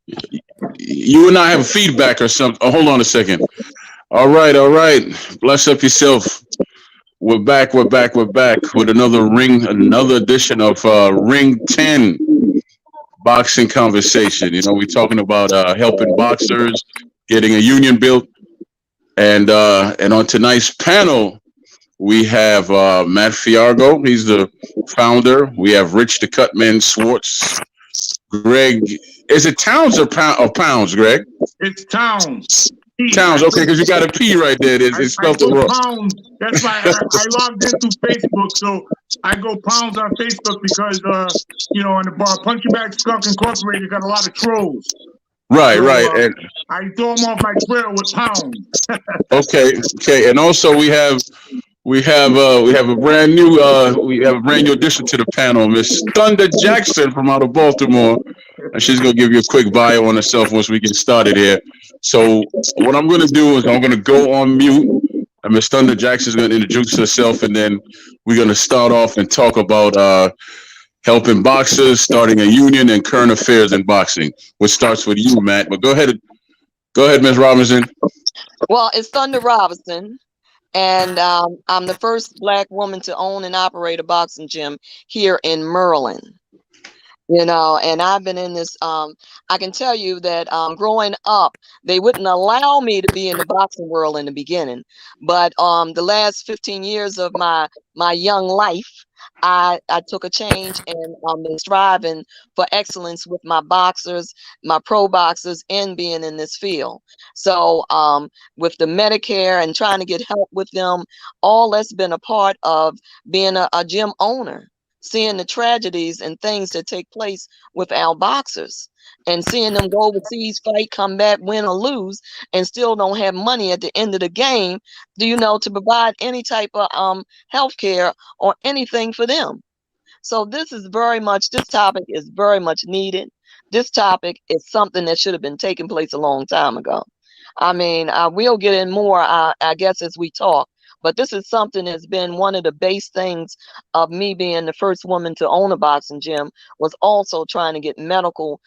You and I have feedback or something. Oh, hold on a second. All right, all right. Bless up yourself. We're back. We're back. We're back with another edition of Ring 10 boxing conversation. We're talking about helping boxers, getting a union built, and on tonight's panel we have Matt Fiargo. He's the founder. We have Rich the Cutman Schwartz. Greg, is it Towns or Pounds, Greg? It's Towns. Towns, okay, because you got a P right there. It I spelled it go wrong. pounds. That's why I logged into Facebook, so I go pounds on Facebook because on the bar Punching Bag Skunk Incorporated got a lot of trolls. Right, So right. And I throw them off my Twitter with pounds. okay. And also we have a brand new addition to the panel, Miss Thunder Jackson from out of Baltimore. And she's gonna give you a quick bio on herself once we get started here. So what I'm gonna do is I'm gonna go on mute, and Miss Thunder Jackson is gonna introduce herself, and then we're gonna start off and talk about helping boxers, starting a union, and current affairs in boxing. Which starts with you, Matt. But go ahead, Miss Robinson. Well, it's Thunder Robinson, and I'm the first Black woman to own and operate a boxing gym here in Maryland. And I've been in this. I can tell you that growing up, they wouldn't allow me to be in the boxing world in the beginning, but the last 15 years of my young life, I took a change and been striving for excellence with my boxers, my pro boxers, and being in this field. So with the Medicare and trying to get help with them, all that's been a part of being a gym owner, seeing the tragedies and things that take place with our boxers and seeing them go overseas, fight, come back, win or lose, and still don't have money at the end of the game, to provide any type of health care or anything for them. So this topic is very much needed. This topic is something that should have been taking place a long time ago. I mean, we'll get in more, I guess, as we talk. But this is something that's been one of the base things of me being the first woman to own a boxing gym, was also trying to get medical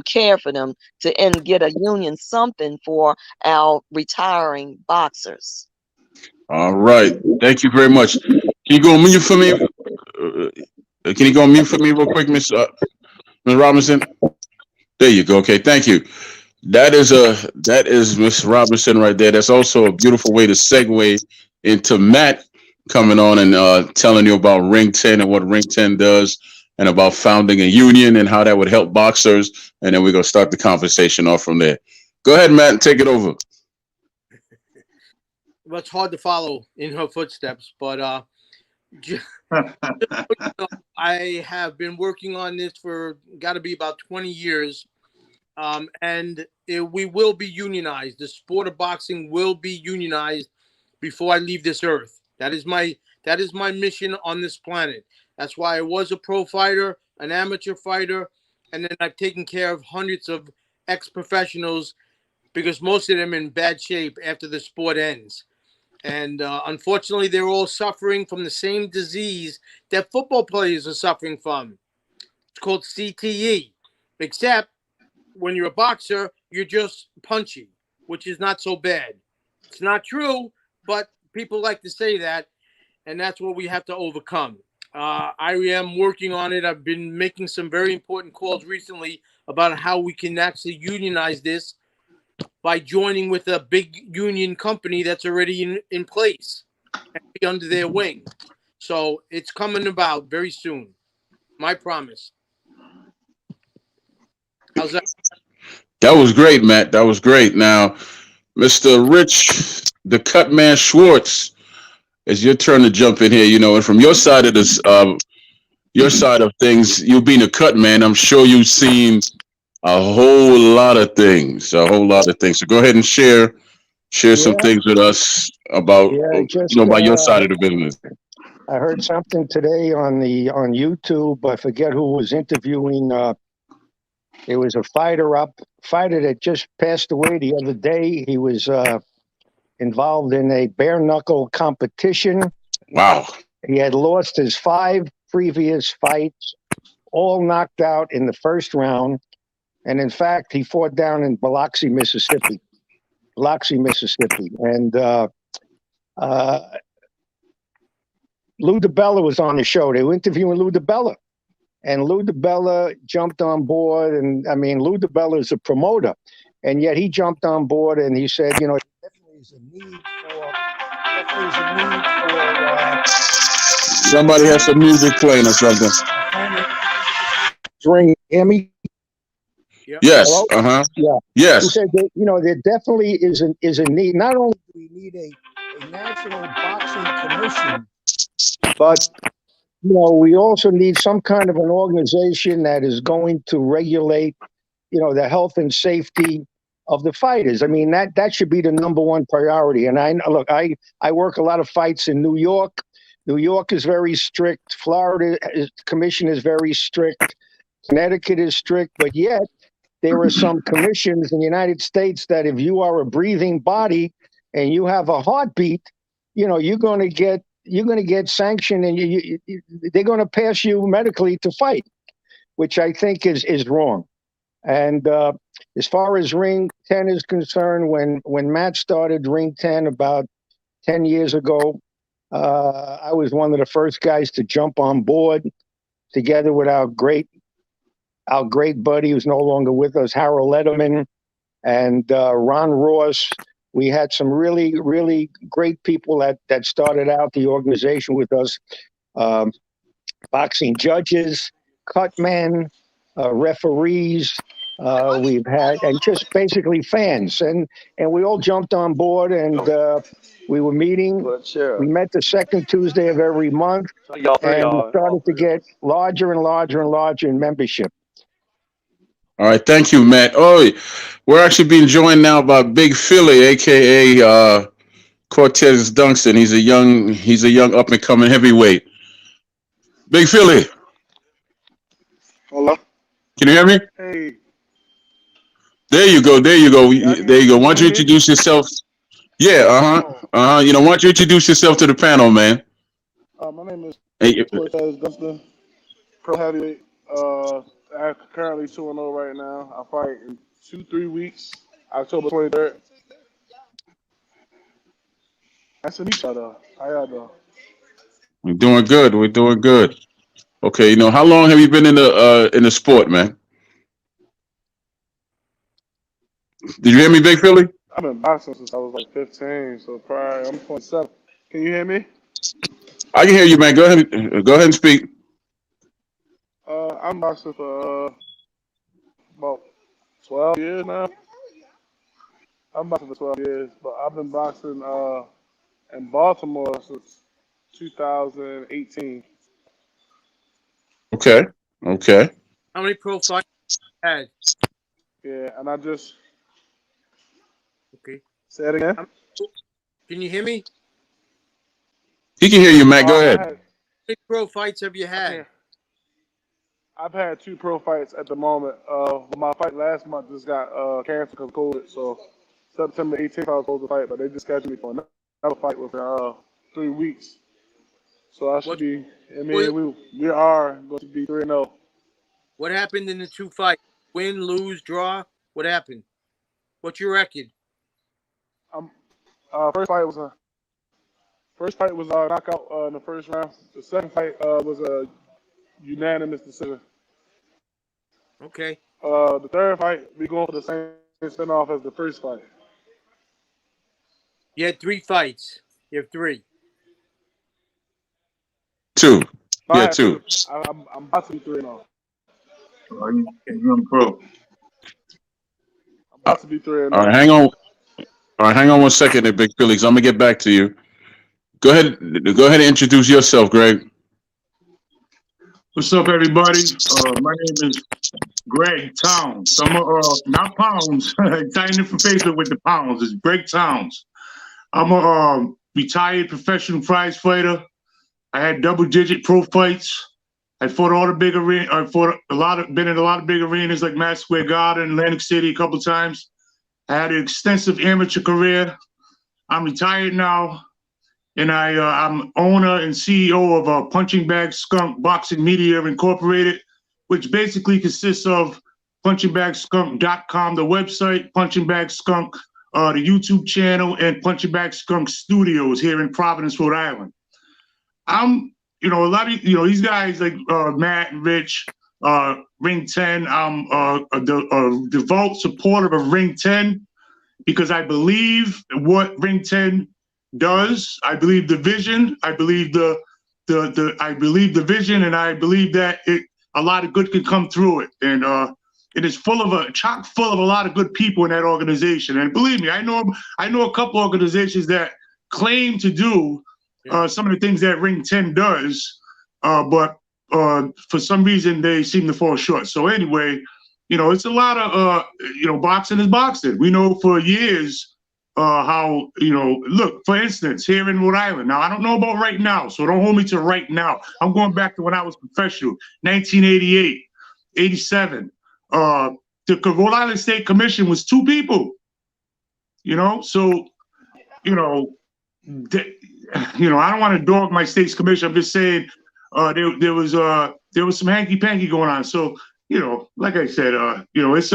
care for them and get a union, something for our retiring boxers. All right. Thank you very much. Can you go on mute for me? Can you go on mute for me real quick, Miss Robinson? There you go. Okay, thank you. That is Miss Robinson right there. That's also a beautiful way to segue into Matt coming on and telling you about Ring 10 and what Ring 10 does, and about founding a union and how that would help boxers. And then we're gonna start the conversation off from there. Go ahead, Matt, and take it over. Well, it's hard to follow in her footsteps, but I have been working on this for got to be about 20 years, and we will be unionized. The sport of boxing will be unionized before I leave this earth. That is my mission on this planet. That's why I was a pro fighter, an amateur fighter, and then I've taken care of hundreds of ex-professionals, because most of them are in bad shape after the sport ends. And unfortunately, they're all suffering from the same disease that football players are suffering from. It's called CTE. Except when you're a boxer, you're just punchy, which is not so bad. It's not true, but people like to say that, and that's what we have to overcome. I am working on it. I've been making some very important calls recently about how we can actually unionize this by joining with a big union company that's already in place and be under their wing. So it's coming about very soon. My promise. How's that? That was great, Matt. That was great. Now, Mr. Rich, the Cutman Schwartz, it's your turn to jump in here. And from your side of things, you being a cut man, I'm sure you've seen a whole lot of things. So go ahead and share some things with us about about your side of the business. I heard something today on YouTube. I forget who was interviewing. It was a fighter that just passed away the other day. He was involved in a bare knuckle competition. Wow. He had lost his 5 previous fights, all knocked out in the first round. And in fact, he fought down in Biloxi, Mississippi. And Lou DiBella was on the show. They were interviewing Lou DiBella. And Lou DiBella jumped on board. And I mean, Lou DiBella is a promoter. And yet he jumped on board and he said, you know, definitely is a need for Somebody has some music playing or something. ring. Hear me? Yes. Hello? Uh-huh. Yeah. He Yes. said that, you know, there definitely is a need. Not only do we need a national boxing commission, but you know, we also need some kind of an organization that is going to regulate, you know, the health and safety of the fighters. I mean, that should be the number one priority. And I work a lot of fights in New York. New York is very strict. Florida commission is very strict. Connecticut is strict, but yet there are some commissions in the United States that if you are a breathing body and you have a heartbeat, you know, you're going to get sanctioned, and they're going to pass you medically to fight, which I think is wrong. And as far as Ring 10 is concerned, when Matt started Ring 10 about 10 years ago, I was one of the first guys to jump on board together with our great buddy who's no longer with us, Harold Letterman, and Ron Ross. We had some really, really great people that started out the organization with us. Boxing judges, cutmen, referees, we've had, and just basically fans. And we all jumped on board, and we were meeting. We met the second Tuesday of every month, and we started to get larger and larger and larger in membership. All right, thank you, Matt. Oh, we're actually being joined now by Big Philly, aka Cortez Dunston. He's a young up and coming heavyweight. Big Philly, Hello. can you hear me? Hey. There you go. There you go. Why don't you introduce yourself? Yeah. You know, why don't you introduce yourself to the panel, man? My name is Hey, Cortez Dunston, pro heavyweight. I'm currently 2-0 right now. I fight in 2-3 weeks, October 23rd. Nice to meet y'all. How y'all doing? we're doing good. We're doing good. Okay, you know, how long have you been in the sport, man? Did you hear me, Big Philly? I've been boxing since I was like 15, so probably I'm 27. Can you hear me? I can hear you, man. Go ahead and speak. I'm boxing for about 12 years now. I'm boxing for 12 years, but I've been boxing in Baltimore since 2018. Okay. How many pro fights have you had? Yeah, and I just Okay. say it again. Can you hear me? He can hear you, Matt. Go ahead. How many pro fights have you had? I've had 2 pro fights at the moment. My fight last month just got canceled because of COVID. So September 18th I was supposed to fight, but they just scheduled me for another fight within 3 weeks. So I should be. I mean, we are going to be 3-0. What happened in the 2 fights? Win, lose, draw? What happened? What's your record? First fight was a knockout in the first round. The second fight was a unanimous decision. Okay. The third fight, we going for the same spin-off as the first fight. You had 3 fights. You have 3. 2. No, I Yeah, had 2. I'm about to be 3-0. Young pro. I'm about to be 3-0. All right, hang on. All right, hang on one second there, Big Philly, 'cause I'm gonna get back to you. Go ahead and introduce yourself, Greg. What's up, everybody? My name is Greg Towns. I'm not Pounds. Tying in for Facebook with the Pounds. It's Greg Towns. I'm a retired professional prize fighter. I had double-digit pro fights. I fought all the big arenas. I fought been in a lot of big arenas like Madison Square Garden, Atlantic City a couple times. I had an extensive amateur career. I'm retired now, and I'm owner and CEO of Punching Bag Skunk Boxing Media Incorporated, which basically consists of punchingbagskunk.com, the website, Punching Bag Skunk, the YouTube channel, and Punching Bag Skunk Studios here in Providence, Rhode Island. I'm, a lot of, these guys like Matt and Rich, Ring 10, I'm a devout supporter of Ring 10 because I believe what Ring 10 does. I believe the vision. I believe I believe the vision, and I believe that a lot of good can come through it. And it is chock full of a lot of good people in that organization. And believe me, I know a couple organizations that claim to do some of the things that Ring 10 does, but for some reason they seem to fall short. So anyway, it's a lot of boxing is boxing. We know for years how look, for instance, here in Rhode Island. Now I don't know about right now, so don't hold me to right now. I'm going back to when I was professional, 1988, 87. The Rhode Island State Commission was 2 people. So I don't want to dog my state's commission. I'm just saying there was some hanky panky going on. So like I said, it's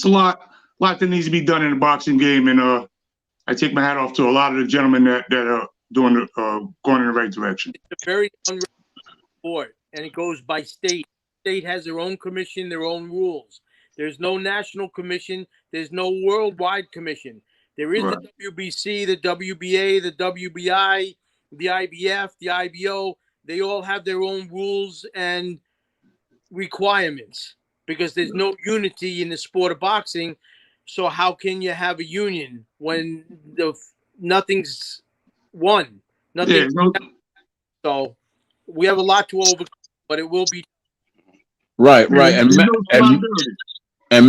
a lot that needs to be done in the boxing game, and I take my hat off to a lot of the gentlemen that are doing going in the right direction. It's a very unreal sport, and it goes by state. State has their own commission, their own rules. There's no national commission. There's no worldwide commission. There is Right. the WBC, the WBA, the WBI, the IBF, the IBO. They all have their own rules and requirements because there's no unity in the sport of boxing. So how can you have a union when nothing's won? Nothing. So we have a lot to overcome, but it will be. Right. And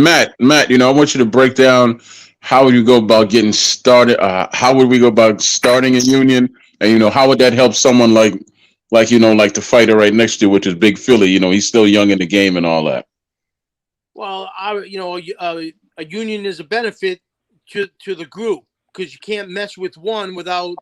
Matt, I want you to break down how would you go about getting started? How would we go about starting a union? And how would that help someone like the fighter right next to you, which is Big Philly? He's still young in the game and all that. Well, a union is a benefit to the group because you can't mess with one without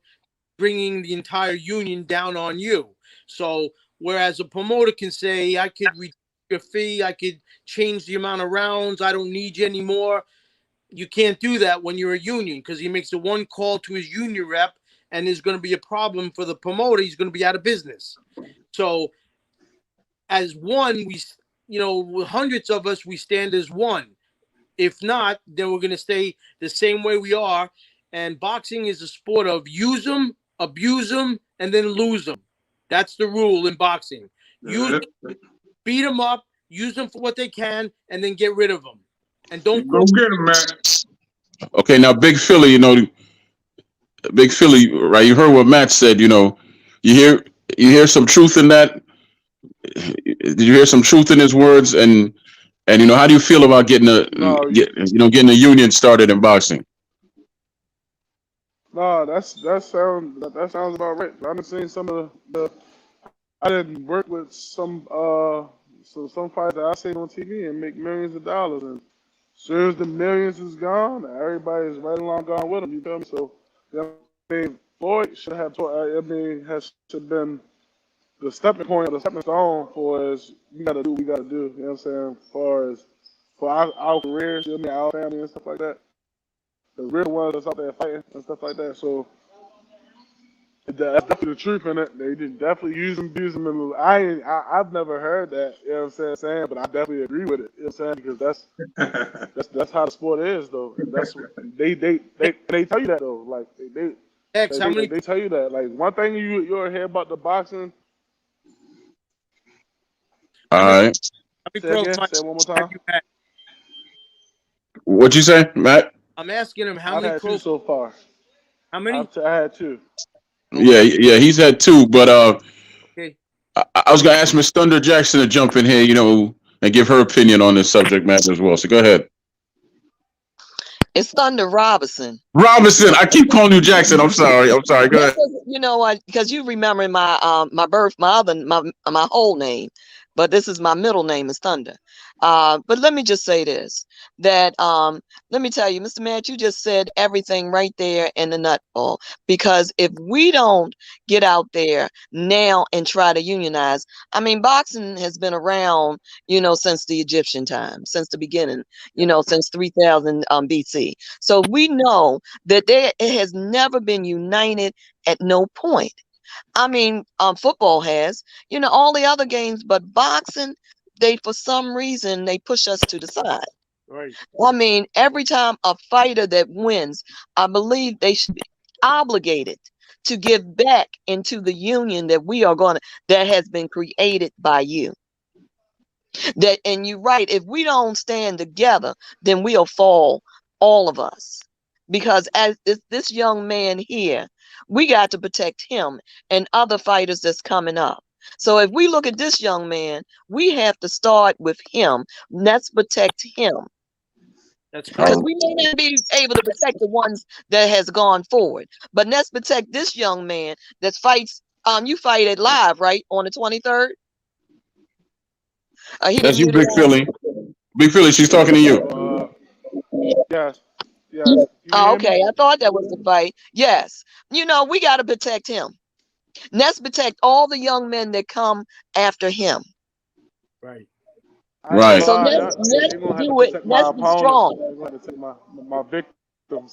bringing the entire union down on you. So whereas a promoter can say, I could reduce your fee, I could change the amount of rounds, I don't need you anymore. You can't do that when you're a union because he makes the one call to his union rep and there's going to be a problem for the promoter. He's going to be out of business. So as one, hundreds of us, we stand as one. If not, then we're going to stay the same way we are. And boxing is a sport of use them, abuse them, and then lose them. That's the rule in boxing. Use them, beat them up, use them for what they can, and then get rid of them. And don't go get him, man. Okay, now Big Philly, Big Philly, right? You heard what Matt said. You hear some truth in that. Did you hear some truth in his words? And how do you feel about getting a union started in boxing? No, that sounds about right. I've seen some of I didn't work with some fighters that I seen on TV and make millions of dollars, and as soon as the millions is gone, everybody's right along gone with them. You feel me? So Floyd should have should been the stepping point or the stepping stone for us. We gotta do what we gotta do. You know what I'm saying? As far as for our careers, our family and stuff like that. The real ones that's out there fighting and stuff like that. So that's definitely the truth in it. They just definitely use them. And I've never heard that. You know what I'm saying? But I definitely agree with it. You know what I'm saying? Because that's how the sport is, though. That's they tell you that though. Like they tell you that. Like one thing you'll hear about the boxing. All right. Say one more time. What'd you say, Matt? I'm asking him how I've many had two so far. How many? I had 2. Yeah, he's had 2, but Okay. I was gonna ask Miss Thunder Jackson to jump in here, and give her opinion on this subject matter as well. So go ahead. It's Thunder Robinson. Robinson, I keep calling you Jackson. I'm sorry. Go ahead. You know what? Because you remember my whole name, but this is my middle name is Thunder. But let me just say this, that let me tell you, Mr. Matt, you just said everything right there in the nutball. Because if we don't get out there now and try to unionize, I mean, boxing has been around, since the Egyptian time, since the beginning, since 3000 BC. So we know that it has never been united at no point. I mean, football has, all the other games, but boxing, for some reason, they push us to the side. Right. I mean, every time a fighter that wins, I believe they should be obligated to give back into the union that has been created by you. And you're right, if we don't stand together, then we'll fall, all of us. Because as this young man here, we got to protect him and other fighters that's coming up. So if we look at this young man, we have to start with him. Let's protect him. That's Because correct. we may not be able to protect the ones that has gone forward. But let's protect this young man that fights. You fight it live, right? On the 23rd? That's you, Big Philly. Big Philly, she's talking to you. Yes. Yes. Oh, You hear me? okay. I thought that was the fight. Yes. We got to protect him. Let's protect all the young men that come after him. Right. I ain't Right. gonna So lie, let's they gonna have to do it. protect my Let's be opponents. strong. They're gonna have to take my victims.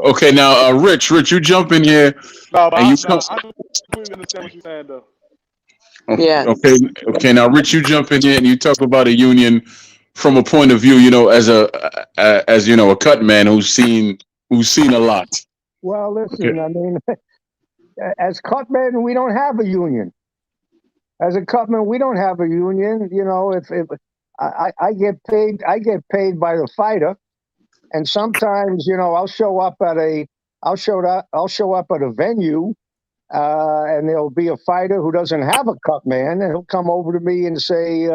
Okay, now, Rich, you jump in here No, but and you I come. completely understand what you're saying, though. Yes. Okay. Now, Rich, you jump in here and you talk about a union from a point of view, as a cut man who's seen a lot. Well, listen, I mean, as cutmen, we don't have a union. As a cutman, we don't have a union. If I get paid by the fighter, and sometimes I'll show up at a venue, and there'll be a fighter who doesn't have a cutman, and he'll come over to me and say,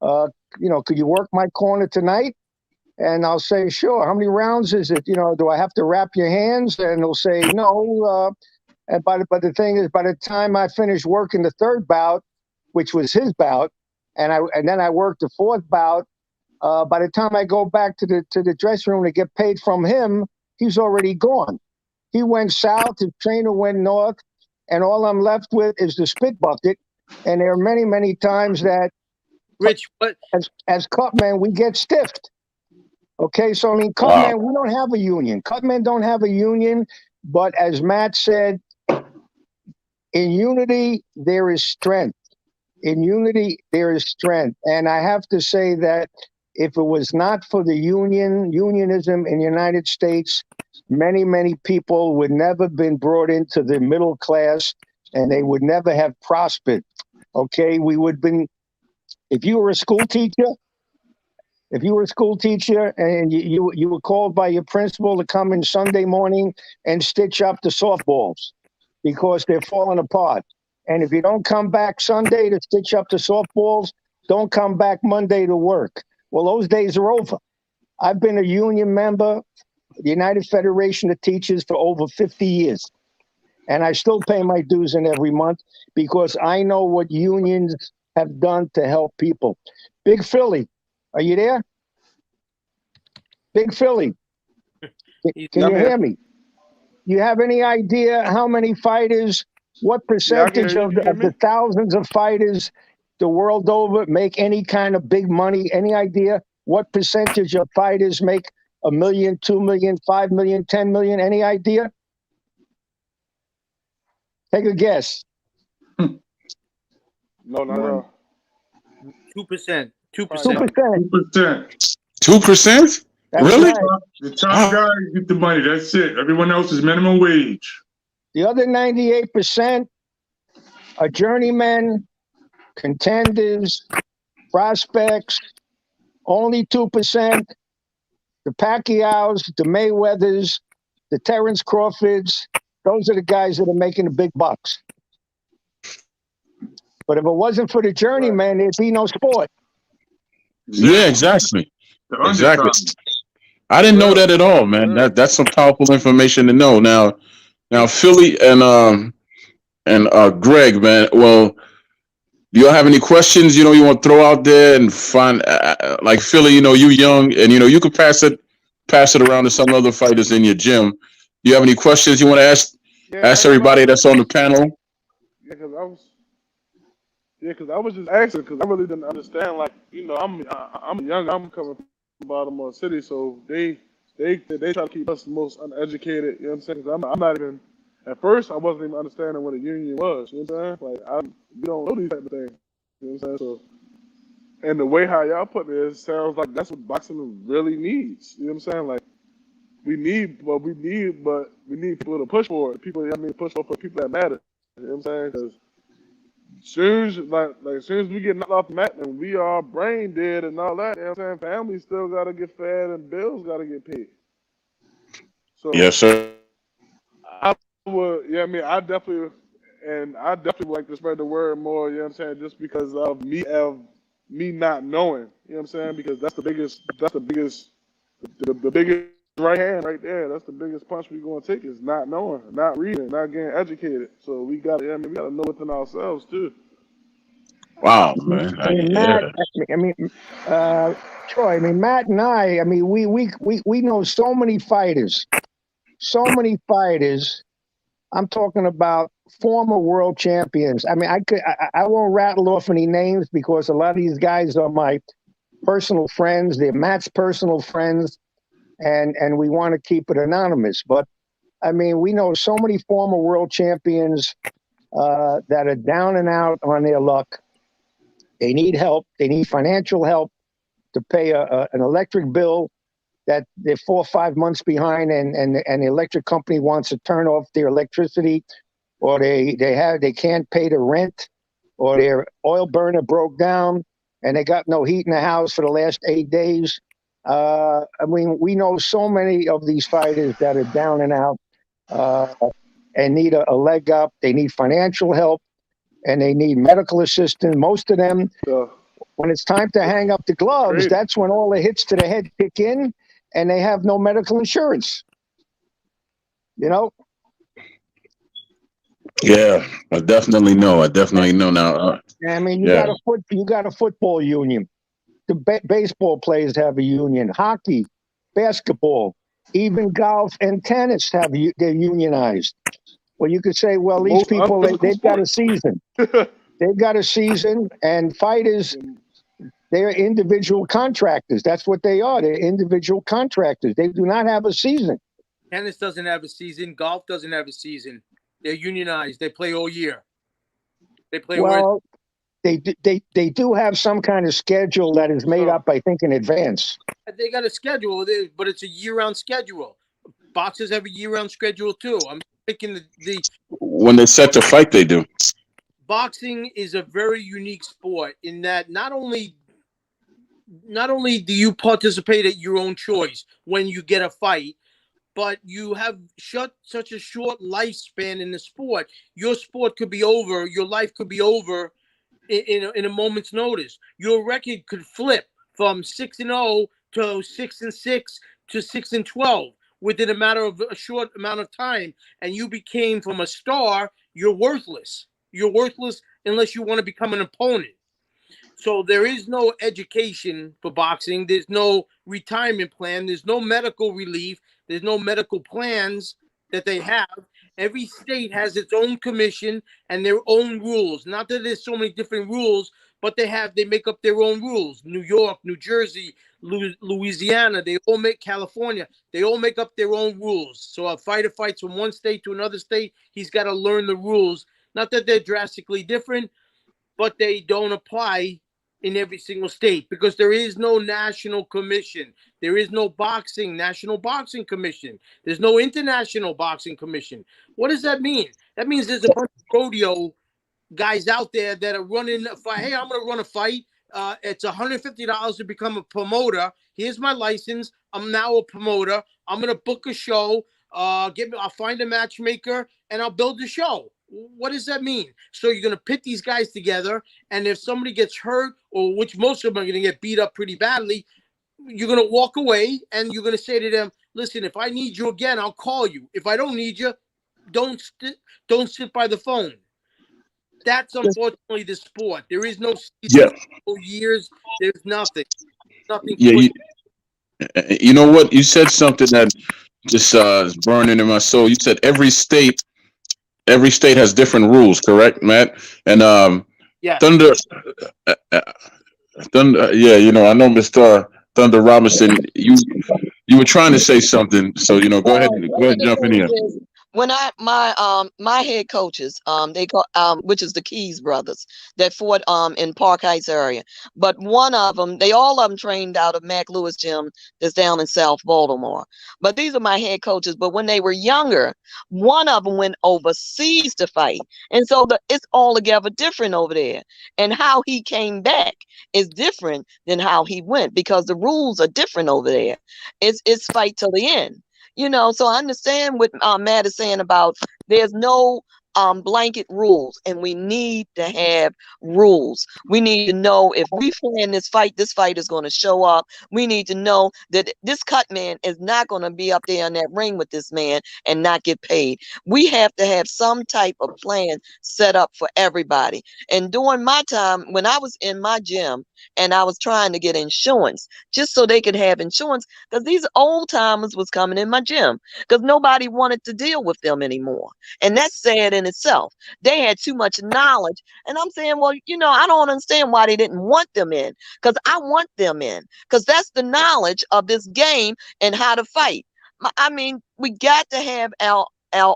could you work my corner tonight? And I'll say, sure. How many rounds is it? Do I have to wrap your hands? And he'll say, no. But the thing is, by the time I finish working the third bout, which was his bout, and then I worked the fourth bout, by the time I go back to the dressing room to get paid from him, he's already gone. He went south, his trainer went north, and all I'm left with is the spit bucket. And there are many, many times that, Rich, what? as cutmen, we get stiffed. Okay, so I mean, cutmen, we don't have a union. Cutmen don't have a union, but as Matt said, in unity, there is strength. In unity, there is strength. And I have to say that if it was not for the unionism in the United States, many, many people would never have been brought into the middle class, and they would never have prospered. Okay, we would have been, if you were a school teacher, and you were called by your principal to come in Sunday morning and stitch up the softballs because they're falling apart. And if you don't come back Sunday to stitch up the softballs, don't come back Monday to work. Well, those days are over. I've been a union member, the United Federation of Teachers, for over 50 years. And I still pay my dues in every month because I know what unions have done to help people. Big Philly, are you there? Big Philly, can you hear me? You have any idea how many fighters, what percentage of the thousands of fighters the world over make any kind of big money? Any idea what percentage of fighters make $1 million, $2 million, $5 million, $10 million? Any idea? Take a guess. No, no. 2%. 2%. 2%. 2%? That's Really? right. The top guys get the money. That's it. Everyone else is minimum wage. The other 98% are journeymen, contenders, prospects. Only 2%, the Pacquiaos, the Mayweathers, the Terrence Crawfords. Those are the guys that are making the big bucks. But if it wasn't for the journeyman, there'd be no sport. Yeah, exactly. The Exactly. undercard. I didn't know that at all, man. That's some powerful information to know. Now Philly and Greg, man. Well, Do y'all have any questions? You want to throw out there and find like Philly? You young, and you can pass it around to some other fighters in your gym. Do you have any questions you want to Yeah, ask everybody that's on the panel? yeah, because I was just asking because I really didn't understand. Like, I'm young. I'm coming from Baltimore City, so they try to keep us the most uneducated. You know what I'm saying? 'Cause I'm not even. At first, I wasn't even understanding what a union was. You know what I'm saying? Like, we don't know these type of things. You know what I'm saying? So, and the way how y'all put it sounds like that's what boxing really needs. You know what I'm saying? Like, we need people to push for it. Push for people that matter. You know what I'm saying? Because as soon as we get knocked off the mat and we are brain dead and all that, you know what I'm saying? Families still gotta get fed and bills gotta get paid. So Yes, sir. I would, I definitely would like to spread the word more, you know what I'm saying, just because of me not knowing, you know what I'm saying? Because that's the biggest the biggest right hand right there. That's the biggest punch we're gonna take is not knowing, not reading, not getting educated. So we gotta know within ourselves too. Wow, man. I mean, Matt. Yeah. I mean, Troy. I mean, Matt and I. I mean, we know so many fighters. So many fighters. I'm talking about former world champions. I mean, I won't rattle off any names because a lot of these guys are my personal friends. They're Matt's personal friends, and we want to keep it anonymous. But I mean, we know so many former world champions that are down and out on their luck. They need help. They need financial help to pay an electric bill that they're 4 or 5 months behind, and the electric company wants to turn off their electricity, or they can't pay the rent, or their oil burner broke down and they got no heat in the house for the last 8 days. I mean, we know so many of these fighters that are down and out and need a leg up. They need financial help and they need medical assistance. Most of them, So when it's time to hang up the gloves, Great. that's when all the hits to the head kick in and they have no medical insurance. You know? Yeah, I definitely know. Now. I mean, Yeah. you got a football union. The baseball players have a union. Hockey, basketball, even golf and tennis they're unionized. Well, you could say, well, these Most people unphysical they've got a sports. season. They've got a season, and fighters, they're individual contractors. That's what they are. They're individual contractors. They do not have a season. Tennis doesn't have a season. Golf doesn't have a season. They're unionized. They play all year. They play. Well, they do have some kind of schedule that is made up, I think, in advance. They got a schedule, but it's a year-round schedule. Boxers have a year-round schedule too. I'm thinking the When they set to fight, they do. boxing is a very unique sport in that not only do you participate at your own choice when you get a fight, but you have such a short lifespan in the sport. Your sport could be over. Your life could be over in a moment's notice. Your record could flip from 6-0 to 6-6 to 6-12 within a matter of a short amount of time. And you became from a star, you're worthless. You're worthless unless you want to become an opponent. So there is no education for boxing. There's no retirement plan. There's no medical relief. There's no medical plans that they have. Every state has its own commission and their own rules. Not that there's so many different rules, but they make up their own rules. New York, New Jersey, Louisiana, California, they all make up their own rules. So a fighter fights from one state to another state, he's got to learn the rules. Not that they're drastically different, but they don't apply in every single state because there is no national commission. There is no national boxing commission. There's no international boxing commission. What does that mean? That means there's a bunch of rodeo guys out there that are running a fight. Hey, I'm going to run a fight. It's $150 to become a promoter. Here's my license. I'm now a promoter. I'm going to book a show. I'll find a matchmaker and I'll build a show. What does that mean? So you're going to pit these guys together, and if somebody gets hurt, or which most of them are going to get beat up pretty badly, you're going to walk away and you're going to say to them, listen, if I need you again, I'll call you. If I don't need you, don't sit by the phone. That's unfortunately the sport. There is no Yeah, season, no years. There's nothing. Nothing. yeah. You know what? You said something that just is burning in my soul. You said every state has different rules, correct, Matt? And Yes. Thunder, uh, uh, Thunder. Yeah, you know, I know Mr. Thunder Robinson. You were trying to say something, so you know, go ahead, One of the jump in here. things is when my head coaches, they call which is the Keys brothers that fought in Park Heights area. But one of them, all of them trained out of Mac Lewis Gym that's down in South Baltimore. But these are my head coaches. But when they were younger, one of them went overseas to fight. And so it's altogether different over there. And how he came back is different than how he went because the rules are different over there. It's fight till the end. So I understand what Matt is saying about there's no blanket rules, and we need to have rules. We need to know if we plan this fight is going to show up. We need to know that this cut man is not going to be up there in that ring with this man and not get paid. We have to have some type of plan set up for everybody. And during my time, when I was in my gym and I was trying to get insurance, just so they could have insurance, because these old timers was coming in my gym because nobody wanted to deal with them anymore. And that's sad in itself. They had too much knowledge. And I'm saying, well, I don't understand why they didn't want them in, because I want them in, because that's the knowledge of this game and how to fight. I mean, we got to have our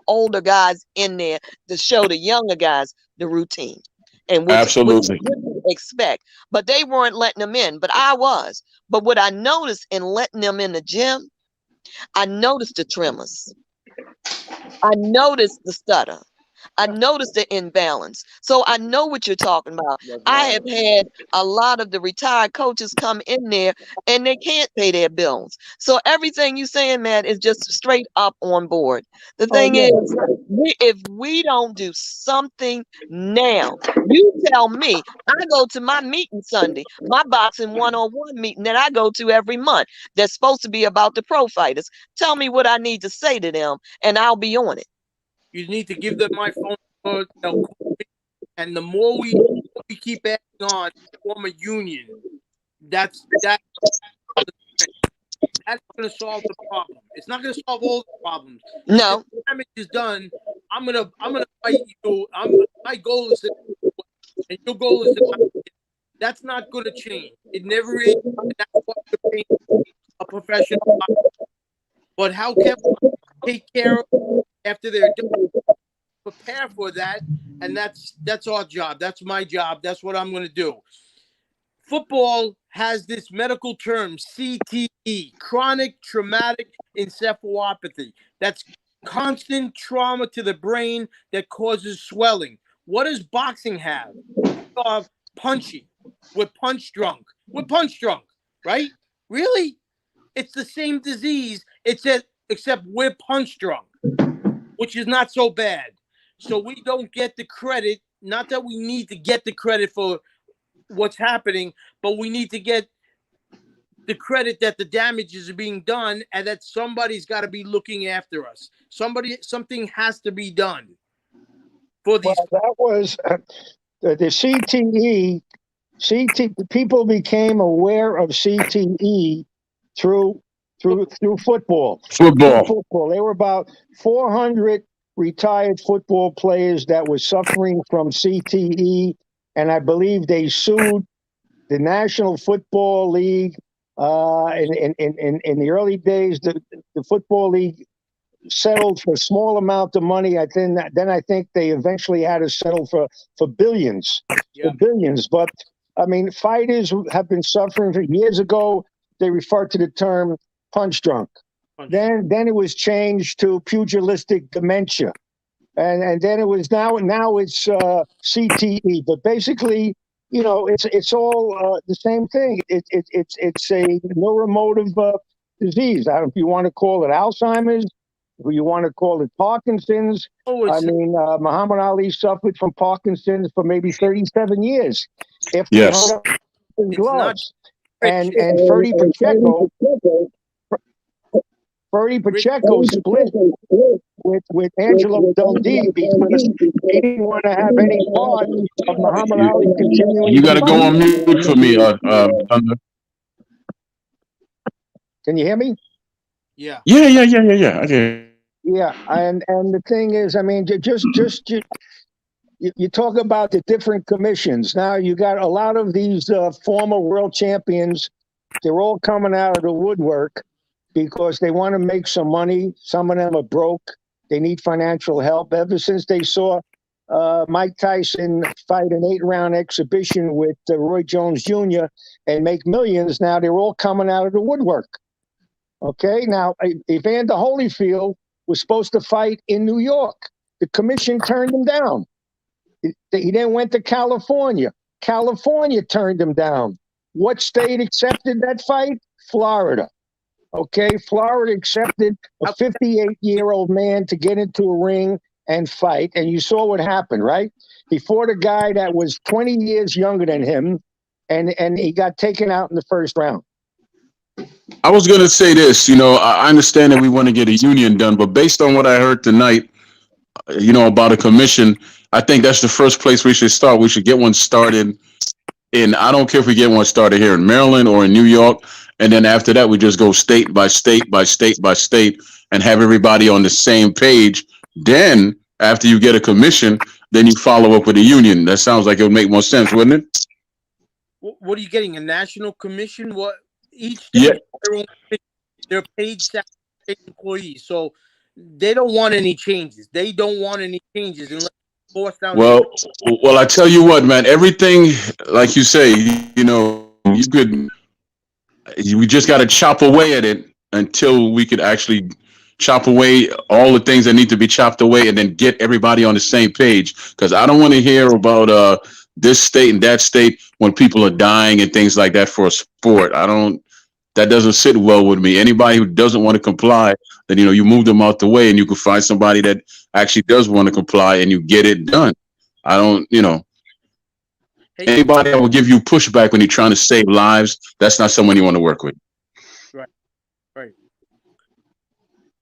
older guys in there to show the younger guys the routine and what Absolutely. you expect. But they weren't letting them in, but I was. But what I noticed in letting them in the gym, I noticed the tremors. I noticed the stutter. I noticed the imbalance. So I know what you're talking about. I have had a lot of the retired coaches come in there and they can't pay their bills. So everything you're saying, man, is just straight up on board. The thing is, if we don't do something now, you tell me, I go to my meeting Sunday, my boxing one-on-one meeting that I go to every month that's supposed to be about the pro fighters. Tell me what I need to say to them and I'll be on it. You need to give them my phone number, and the more we keep adding on, form a union. That's going to solve the problem. It's not going to solve all the problems. No, if the damage is done. I'm gonna fight you. My goal is to, and your goal is to. That's not going to change. It never is. And that's what you're paying a professional boxer. But how can we take care of them after they're done? Prepare for that, and that's our job. That's my job. That's what I'm going to do. Football has this medical term, CTE, chronic traumatic encephalopathy. That's constant trauma to the brain that causes swelling. What does boxing have? Punchy. We're punch drunk. We're punch drunk, right? Really? It's the same disease, except we're punch drunk, which is not so bad. So we don't get the credit. Not that we need to get the credit for what's happening, but we need to get the credit that the damages are being done and that somebody's got to be looking after us. Something has to be done for these. Well, that was the CTE. People became aware of CTE through football. Football. There were about 400 retired football players that were suffering from CTE, and I believe they sued the National Football League. In the early days, the Football League settled for a small amount of money. Then I think they eventually had to settle for billions, But I mean, fighters have been suffering for years ago. They referred to the term punch drunk. Then it was changed to pugilistic dementia, and then it was now it's CTE. But basically, it's all the same thing. It's a neuromotive disease. I don't know if you want to call it Alzheimer's, if you want to call it Parkinson's. I mean, Muhammad Ali suffered from Parkinson's for maybe 37 years. If he hung up his gloves, and Freddie Pacheco. Bertie Pacheco split with Angelo Dundee because he didn't want to have any part of Muhammad Ali continuing You to got to go fight. on mute for me, Thunder. Can you hear me? Yeah. Yeah. Okay. Yeah, and the thing is, I mean, you talk about the different commissions. Now you got a lot of these former world champions. They're all coming out of the woodwork because they want to make some money. Some of them are broke. They need financial help. Ever since they saw Mike Tyson fight an 8-round exhibition with Roy Jones Jr. and make millions, now they're all coming out of the woodwork. Okay, now Evander Holyfield was supposed to fight in New York. The commission turned him down. He then went to California. California turned him down. What state accepted that fight? Florida. Okay, Florida accepted a 58-year-old man to get into a ring and fight, and you saw what happened, right? He fought a guy that was 20 years younger than him, and he got taken out in the first round. I was going to say this, I understand that we want to get a union done, but based on what I heard tonight, about a commission, I think that's the first place we should start. We should get one started I don't care if we get one started here in Maryland or in New York. And then after that, we just go state by state by state by state and have everybody on the same page. Then after you get a commission, then you follow up with a union. That sounds like it would make more sense, wouldn't it? What are you getting? A national commission? What each state has their own commission. They're paid state employees, so they don't want any changes. They don't want any changes unless force down. Well, I tell you what, man. Everything, like you say, we just got to chop away at it until we could actually chop away all the things that need to be chopped away, and then get everybody on the same page. Because I don't want to hear about this state and that state when people are dying and things like that for a sport. That doesn't sit well with me. Anybody who doesn't want to comply, then you move them out the way, and you can find somebody that actually does want to comply, and you get it done. I don't, anybody that will give you pushback when you're trying to save lives, that's not someone you want to work with. Right.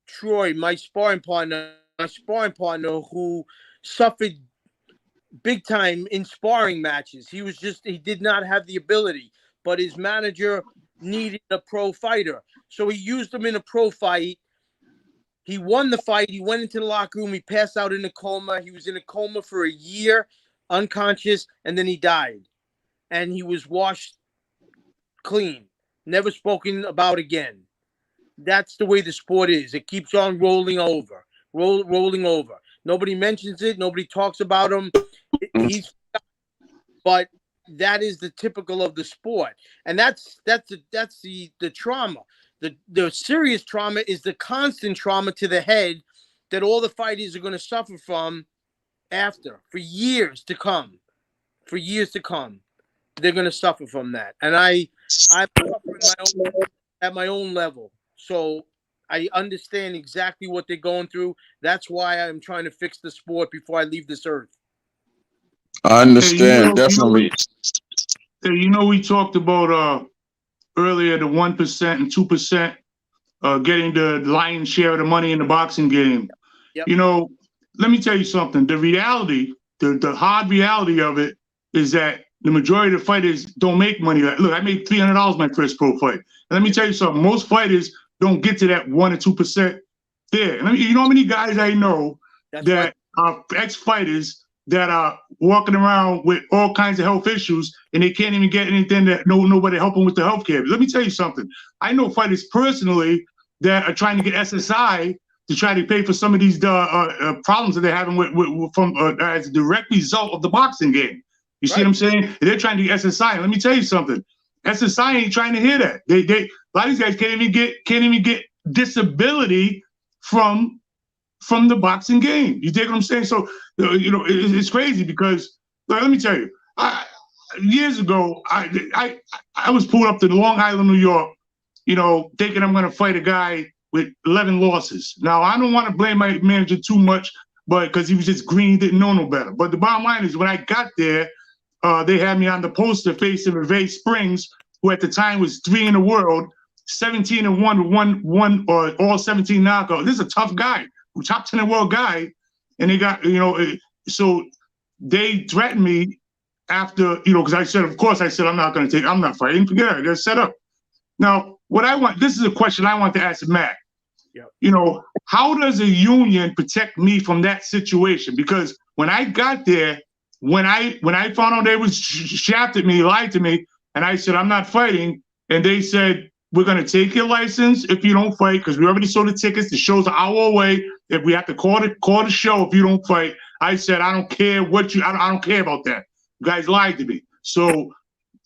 Troy, my sparring partner who suffered big time in sparring matches. He did not have the ability, but his manager needed a pro fighter. So he used him in a pro fight. He won the fight. He went into the locker room. He passed out in a coma. He was in a coma for a year, unconscious, and then he died. And he was washed clean, never spoken about again. That's the way the sport is. It keeps on rolling over. Nobody mentions it. Nobody talks about him. But that is the typical of the sport, and that's the trauma. The serious trauma is the constant trauma to the head that all the fighters are going to suffer from for years to come. They're going to suffer from that, and I'm suffering at my own level. So I understand exactly what they're going through. That's why I'm trying to fix the sport before I leave this earth. I understand, definitely. We talked about earlier the 1% and 2% getting the lion's share of the money in the boxing game. Yep. Let me tell you something. The reality, the hard reality of it is that the majority of the fighters don't make money. Look, I made $300 my first pro fight. And let me tell you something. Most fighters don't get to that 1 or 2% there. And you know how many guys I know that are ex-fighters that are walking around with all kinds of health issues, and they can't even get anything that nobody help them with the health care. Let me tell you something. I know fighters personally that are trying to get SSI to try to pay for some of these problems that they're having as a direct result of the boxing game. You see what I'm saying? They're trying to get SSI. And let me tell you something. SSI ain't trying to hear that. A lot of these guys can't even get disability from the boxing game. You dig what I'm saying? So, it's crazy because, let me tell you, years ago, I was pulled up to Long Island, New York, thinking I'm going to fight a guy with 11 losses. Now, I don't want to blame my manager too much, but because he was just green, didn't know no better. But the bottom line is, when I got there, they had me on the poster facing Reve Springs, who at the time was 3 in the world, 17-1 with one or all 17 knockouts. This is a tough guy, top 10 in the world guy, and they got so they threatened me after because I said, of course, I said I'm not fighting. Forget it. They're set up. Now, this is a question I want to ask Matt. Yep. How does a union protect me from that situation? Because when I got there, when I found out they was shafted me, lied to me, and I said I'm not fighting, and they said we're gonna take your license if you don't fight because we already sold the tickets. The show's an hour away. If we have to call the show if you don't fight, I said I don't care I don't care about that. You guys lied to me. So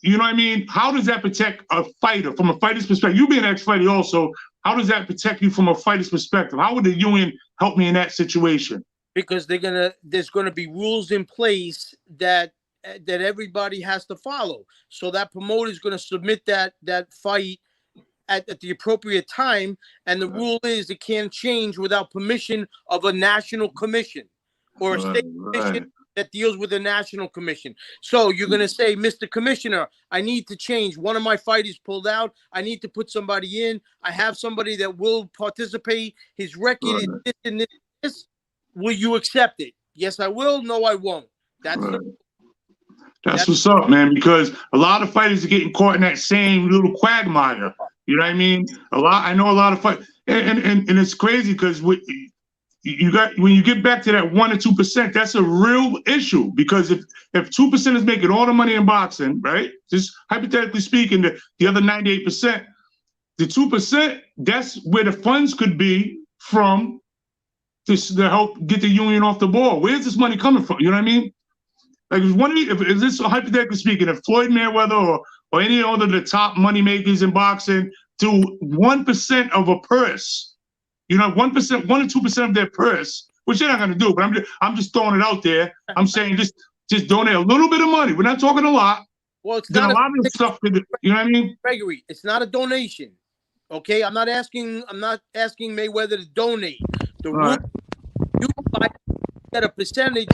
you know what I mean? How does that protect a fighter from a fighter's perspective? You being an ex-fighter also, how does that protect you from a fighter's perspective? How would the union help me in that situation? Because there's gonna be rules in place that everybody has to follow. So that promoter is gonna submit that fight at the appropriate time, and the rule is it can't change without permission of a national commission or a state commission that deals with a national commission. So you're going to say, Mr. Commissioner, I need to change. One of my fighters pulled out. I need to put somebody in. I have somebody that will participate. His record is this and this. Will you accept it? Yes, I will. No, I won't. That's what's up, man, because a lot of fighters are getting caught in that same little quagmire. You know what I mean? I know a lot of fighters. And it's crazy because when you get back to that 1 or 2%, that's a real issue because if 2% is making all the money in boxing, right? Just hypothetically speaking, the other 98%, the 2%, that's where the funds could be from to help get the union off the ball. Where's this money coming from? You know what I mean? Like if this hypothetically speaking, if Floyd Mayweather or any other of the top money makers in boxing do 1% of a purse. 1% or 2% of their purse, which they're not going to do, but I'm just throwing it out there. I'm saying just donate a little bit of money. We're not talking a lot. Well, it's not a lot of stuff. You know what I mean? Gregory, it's not a donation. Okay, I'm not asking Mayweather to donate. The rule, you get a percentage,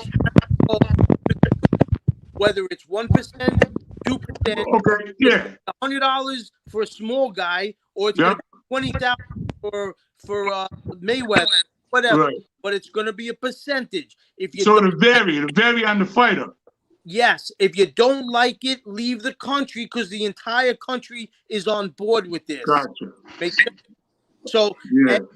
whether it's 1%, 2%. Okay, yeah. $100 for a small guy, or it's $20,000 for Mayweather, whatever. Right. But it's going to be a percentage. It'll vary on the fighter. Yes, if you don't like it, leave the country because the entire country is on board with this. Gotcha. So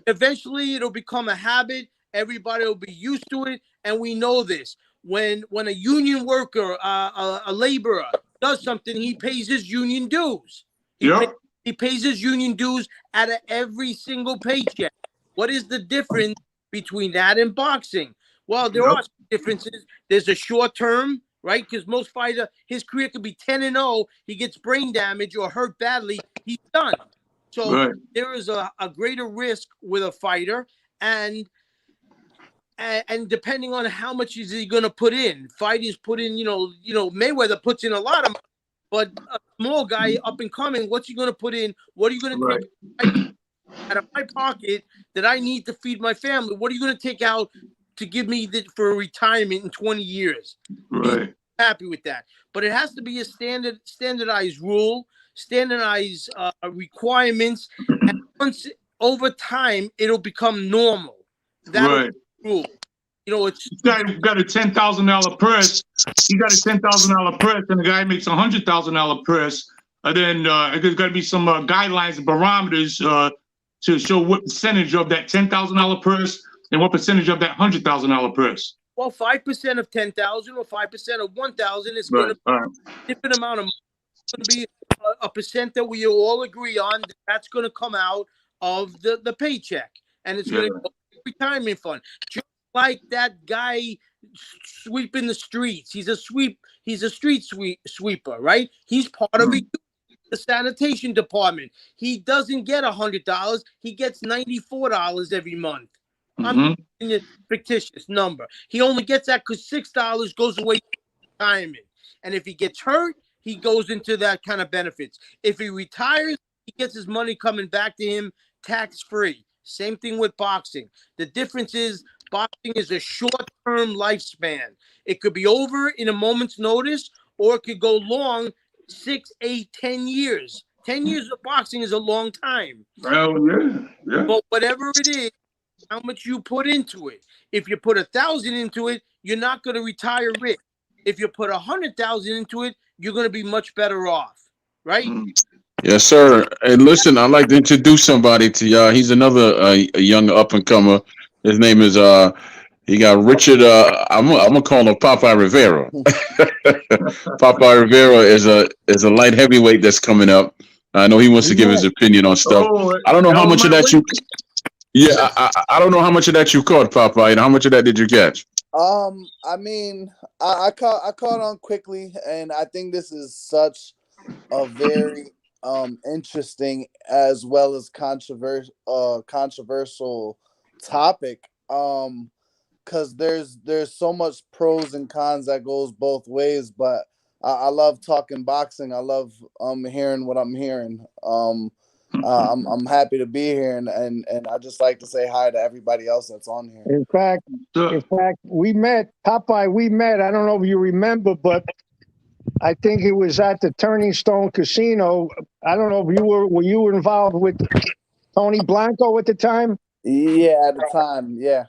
eventually it'll become a habit. Everybody will be used to it, and we know this. When a union worker, a laborer, does something, he pays his union dues. He pays his union dues out of every single paycheck. What is the difference between that and boxing? Well, there are differences. There's a short term, right? Because most fighter, his career could be 10-0. He gets brain damage or hurt badly, he's done. So there is a greater risk with a fighter, and depending on how much is he going to put in. Fighters put in, Mayweather puts in a lot of money. But a small guy up and coming, what's he going to put in? What are you going to take out of my pocket that I need to feed my family? What are you going to take out to give me for a retirement in 20 years? Right. Happy with that. But it has to be a standardized rule, standardized requirements. And once over time, it'll become normal. That's the rule. It's guy got a $10,000 purse. He got a $10,000 purse, and the guy makes $100,000 purse. And then there's got to be some guidelines and barometers to show what percentage of that $10,000 purse and what percentage of that $100,000 purse. Well, 5% of 10,000 or 5% of 1,000 is going to be a different amount of money. It's going to be a percent that we all agree on. That's going to come out of the paycheck, and it's going to go to the retirement fund. Just like that guy sweeping the streets. He's a street sweeper, right? He's part of the sanitation department. He doesn't get $100. He gets $94 every month. I'm giving a fictitious number. He only gets that because $6 goes away to retirement. And if he gets hurt, he goes into that kind of benefits. If he retires, he gets his money coming back to him tax-free. Same thing with boxing. The difference is boxing is a short-term lifespan. It could be over in a moment's notice, or it could go long, 6, 8, 10 years. 10 years of boxing is a long time. Well, yeah. But whatever it is, how much you put into it. If you put 1,000 into it, you're not going to retire rich. If you put 100,000 into it, you're going to be much better off, right? Yes, sir. And listen, I'd like to introduce somebody to y'all. He's another a young up and comer. His name is he got Richard. I'm gonna call him Popeye Rivera. Popeye Rivera is a light heavyweight that's coming up. I know he wants to give his opinion on stuff. Oh, I don't know how that was much of my that you. Yeah, I don't know how much of that you caught, Popeye, and how much of that did you catch? I mean, I caught on quickly, and I think this is such a very interesting as well as controversial topic. Because there's so much pros and cons that goes both ways, but I love talking boxing. I love hearing what I'm hearing. I'm happy to be here, and I just like to say hi to everybody else that's on here. In fact, we met, Popeye. We met. I don't know if you remember, but I think it was at the Turning Stone Casino. I don't know if were you involved with Tony Blanco at the time? Yeah, at the time, yeah.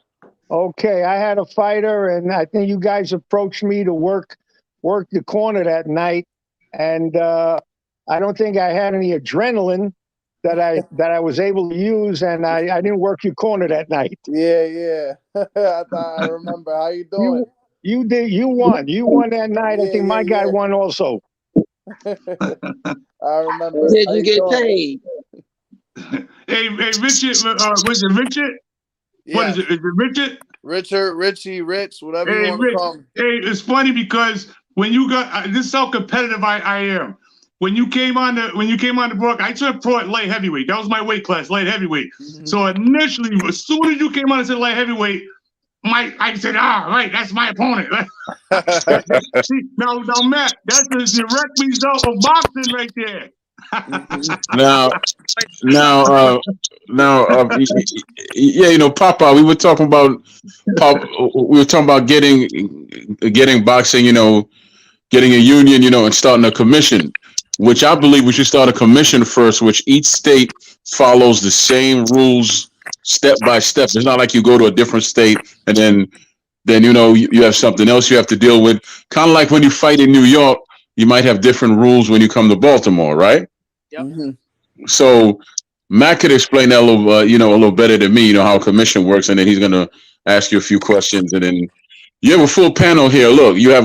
Okay, I had a fighter, and I think you guys approached me to work the corner that night, and I don't think I had any adrenaline that I was able to use, and I didn't work your corner that night. Yeah. I remember. How you doing? You did. You won. You won that night. I think my guy won also. I remember. Did How you get doing? paid? Hey, Richard, was it Richard? Yeah. What is it? Is it Richard? Richard, Richie, Rich, whatever you want to Rich, call him. hey, it's funny because when you got this is how competitive I am. When you came on the block, I turned pro at light heavyweight. That was my weight class, light heavyweight. Mm-hmm. So initially, as soon as you came on and said light heavyweight, I said, right, that's my opponent. See, now, Matt, that's the direct result of boxing right there. Yeah, you know, Papa, we were talking about getting boxing, you know, getting a union, you know, and starting a commission, which I believe we should start a commission first, which each state follows the same rules step by step. It's not like you go to a different state and then you know you have something else you have to deal with. Kind of like when you fight in New York, you might have different rules when you come to Baltimore, right? Yep. Mm-hmm. So Matt could explain that a little better than me, you know, how commission works, and then he's gonna ask you a few questions, and then you have a full panel here. Look, you have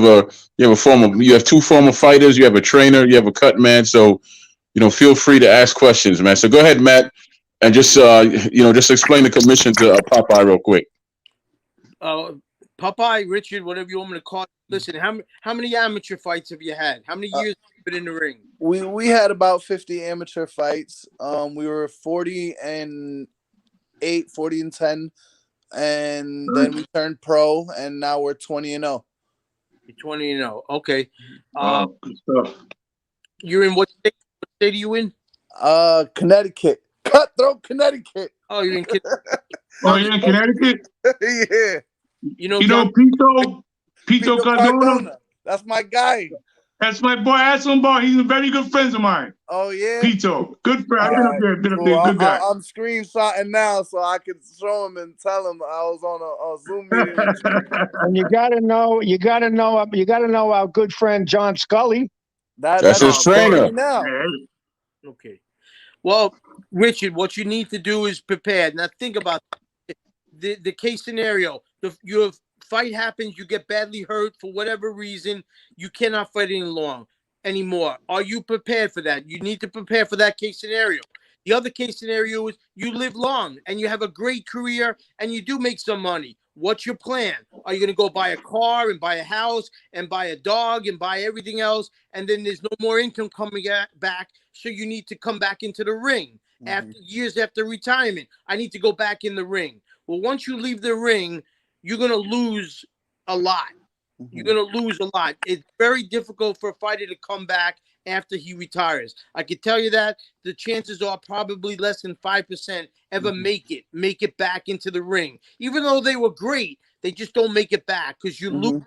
two former fighters, you have a trainer, you have a cut man, so you know, feel free to ask questions, man. So go ahead, Matt, and just just explain the commission to Popeye real quick. Popeye, Richard, whatever you want me to call it. Listen, how many amateur fights have you had? How many years have you been in the ring? We had about 50 amateur fights. We were 40-8, 40-10, and then we turned pro, and now we're 20-0. You're 20-0. Okay. Good stuff. You're in what state? What state are you in? Connecticut. Cutthroat, Connecticut. Oh, you're in Connecticut. Oh, you're in Connecticut? Yeah. You know Pito Cardona? That's my guy. That's my boy, Aslan Bar. He's a very good friend of mine. Oh, yeah? Pito. Good friend. I've been up there. Cool. Good guy. I'm screenshotting now so I can show him and tell him I was on a Zoom meeting. And you gotta know our good friend John Scully. That's his trainer. Now. Okay. Well, Richard, what you need to do is prepare. Now think about the case scenario. Your fight happens, you get badly hurt for whatever reason, you cannot fight anymore. Are you prepared for that? You need to prepare for that case scenario. The other case scenario is you live long and you have a great career and you do make some money. What's your plan? Are you going to go buy a car and buy a house and buy a dog and buy everything else? And then there's no more income coming back. So you need to come back into the ring after years after retirement. I need to go back in the ring. Well, once you leave the ring, you're going to lose a lot. You're going to lose a lot. It's very difficult for a fighter to come back after he retires. I can tell you that the chances are probably less than 5% ever make it back into the ring. Even though they were great, they just don't make it back because you lose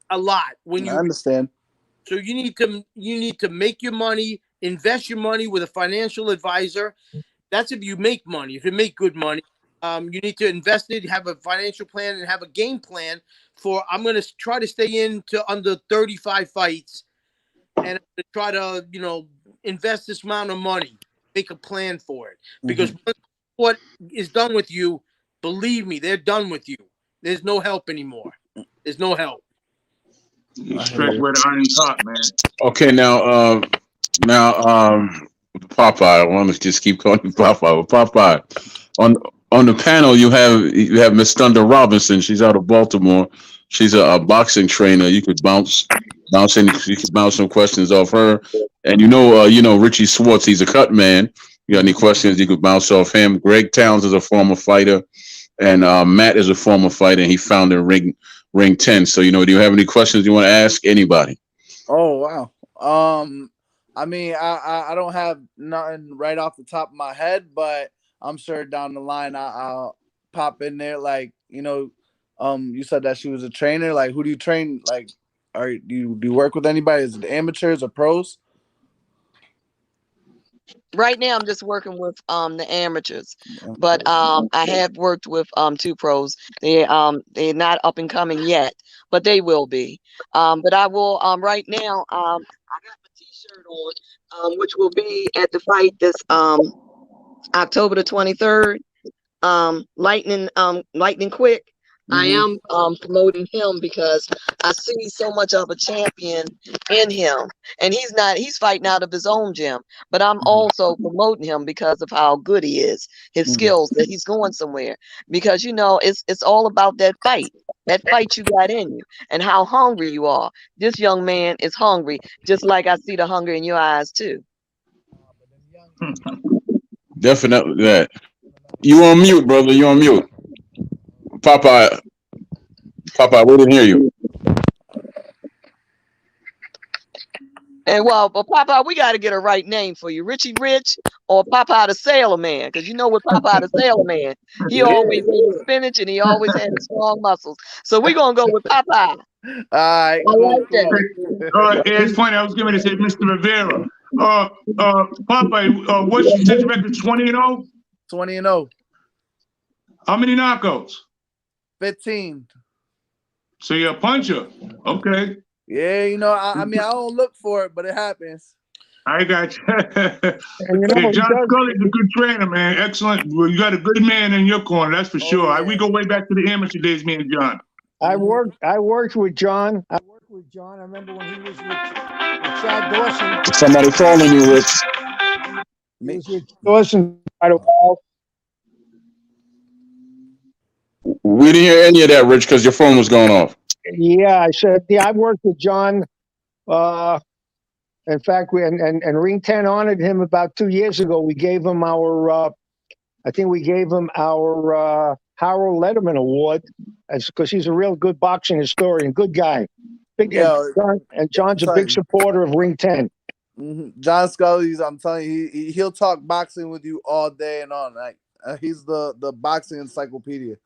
a lot when you I understand. So you need to make your money invest your money with a financial advisor. That's if you make money. If you make good money, you need to invest it, have a financial plan, and have a game plan for, I'm going to try to stay into under 35 fights, and try to, invest this amount of money, make a plan for it. Because what is done with you, believe me, they're done with you. There's no help anymore. There's no help. You stretch where the iron's hot, man. Okay, now, Popeye. I want to just keep calling you Popeye. Popeye, on the panel, you have Miss Thunder Robinson. She's out of Baltimore. She's a boxing trainer. You could bounce some questions off her. And Richie Swartz. He's a cut man. You got any questions? You could bounce off him. Greg Towns is a former fighter, and Matt is a former fighter. And he founded Ring 10. So do you have any questions you want to ask anybody? Oh wow. I mean, I don't have nothing right off the top of my head, but I'm sure down the line I'll pop in there. Like, you said that she was a trainer. Like, who do you train? Like, do you work with anybody? Is it amateurs or pros? Right now, I'm just working with the amateurs, but I have worked with 2 pros. They're not up and coming yet, but they will be. But I will right now. I got my T-shirt on, which will be at the fight this October the 23rd. Lightning Quick. I am promoting him because I see so much of a champion in him, and he's fighting out of his own gym, but I'm also promoting him because of how good he is, his skills, that he's going somewhere, because it's all about that fight you got in you and how hungry you are. This young man is hungry, just like I see the hunger in your eyes too. Definitely that. You on mute, brother. You on mute. Popeye, we didn't hear you. And well, but Popeye, we got to get a right name for you, Richie Rich or Popeye the Sailor Man, because with Popeye the Sailor Man, he always ate spinach and he always had strong muscles. So we're gonna go with Popeye. All right. I like that. It's funny. I was going to say Mr. Rivera. Popeye, what's your record? 20-0? 20-0. How many knockouts? 15. So you're a puncher. Okay. Yeah, I mean, I don't look for it, but it happens. I got you. And Hey, John Scully's a good trainer, man. Excellent. Well, you got a good man in your corner, that's for sure. Yeah. We go way back to the amateur days, me and John. I worked with John. I remember when he was with Chad Dawson. Somebody calling you, Rich. He was with Dawson quite a while. We didn't hear any of that, Rich, because your phone was going off. Yeah, I said, I worked with John. In fact, and Ring 10 honored him about 2 years ago. We gave him our Harold Letterman Award, because he's a real good boxing historian, good guy. John's a big supporter of Ring 10. John Scully, I'm telling you, he'll talk boxing with you all day and all night. He's the boxing encyclopedia.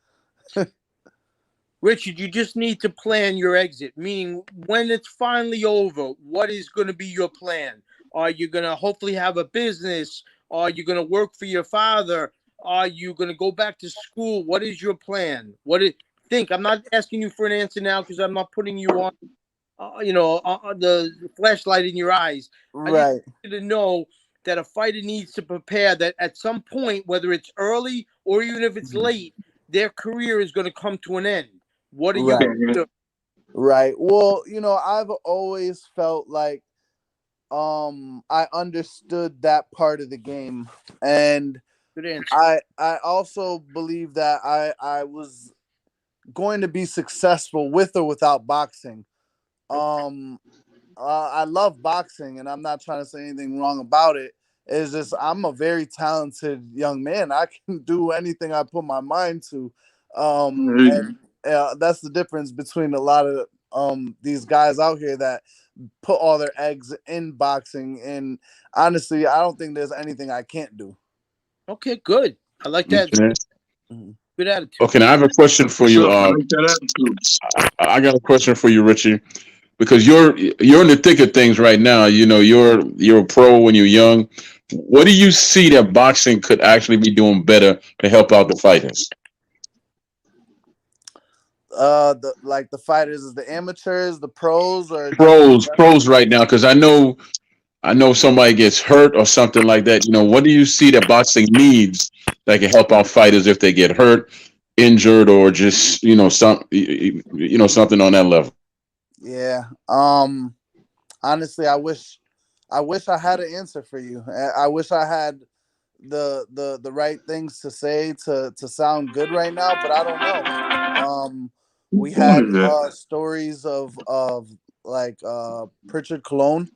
Richard, you just need to plan your exit, meaning when it's finally over, what is going to be your plan? Are you going to hopefully have a business? Are you going to work for your father? Are you going to go back to school? What is your plan? Think. I'm not asking you for an answer now because I'm not putting you on, the flashlight in your eyes. Right. I just need to know that a fighter needs to prepare that at some point, whether it's early or even if it's late, their career is going to come to an end. What are you going to do? Right. Well, I've always felt like I understood that part of the game. And Good answer. I also believe that I was going to be successful with or without boxing. I love boxing, and I'm not trying to say anything wrong about it. It's just I'm a very talented young man. I can do anything I put my mind to. And that's the difference between a lot of these guys out here that put all their eggs in boxing. And honestly, I don't think there's anything I can't do. Okay, good. I like that. Okay. Good attitude. Okay, now I have a question for you. I like that attitude. I got a question for you, Richie. because you're in the thick of things right now. You know, you're a pro when you're young. What do you see that boxing could actually be doing better to help out the fighters? The fighters, is the amateurs, the pros, or Pros right now, because I know somebody gets hurt or something like that. You know, what do you see that boxing needs that can help out fighters if they get hurt, injured, or just something on that level? Yeah. Honestly, I wish I had an answer for you. I wish I had the right things to say to sound good right now, but I don't know. We had stories of like Pritchard Cologne,